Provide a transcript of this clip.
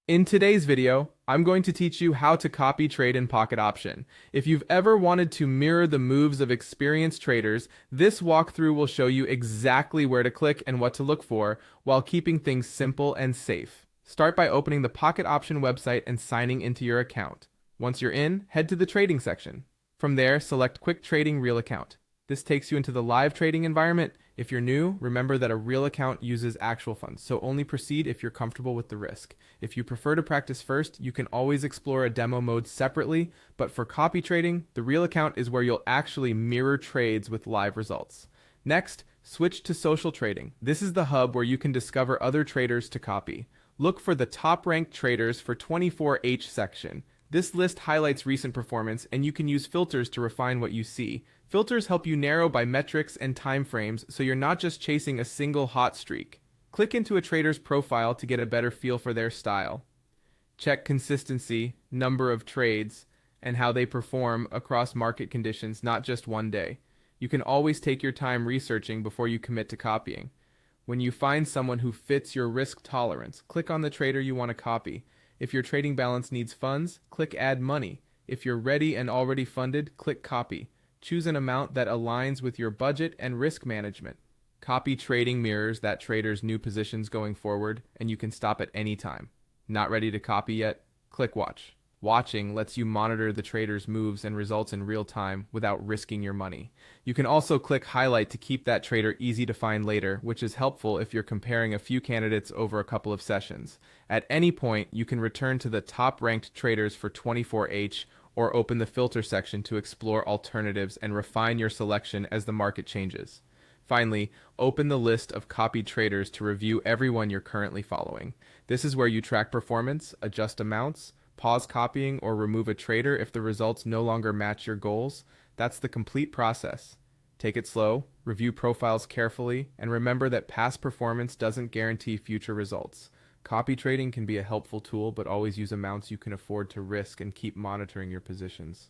In today's video, I'm going to teach you how to copy trade in Pocket Option. If you've ever wanted to mirror the moves of experienced traders, this walkthrough will show you exactly where to click and what to look for while keeping things simple and safe. Start by opening the Pocket Option website and signing into your account. Once you're in, head to the trading section. From there, select Quick Trading Real Account. This takes you into the live trading environment. If you're new, remember that a real account uses actual funds, so only proceed if you're comfortable with the risk. If you prefer to practice first, you can always explore a demo mode separately, but for copy trading, the real account is where you'll actually mirror trades with live results. Next, switch to social trading. This is the hub where you can discover other traders to copy. Look for the top-ranked traders for 24H section. This list highlights recent performance, and you can use filters to refine what you see. Filters help you narrow by metrics and time frames, so you're not just chasing a single hot streak. Click into a trader's profile to get a better feel for their style. Check consistency, number of trades, and how they perform across market conditions, not just one day. You can always take your time researching before you commit to copying. When you find someone who fits your risk tolerance, click on the trader you want to copy. If your trading balance needs funds, click Add Money. If you're ready and already funded, click Copy. Choose an amount that aligns with your budget and risk management. Copy trading mirrors that trader's new positions going forward, and you can stop at any time. Not ready to copy yet? Click Watch. Watching lets you monitor the trader's moves and results in real time without risking your money. You can also click Highlight to keep that trader easy to find later, which is helpful if you're comparing a few candidates over a couple of sessions. At any point, you can return to the top-ranked traders for 24H or open the filter section to explore alternatives and refine your selection as the market changes. Finally, open the list of copied traders to review everyone you're currently following. This is where you track performance, adjust amounts, pause copying, or remove a trader if the results no longer match your goals. That's the complete process. Take it slow, review profiles carefully, and remember that past performance doesn't guarantee future results. Copy trading can be a helpful tool, but always use amounts you can afford to risk and keep monitoring your positions.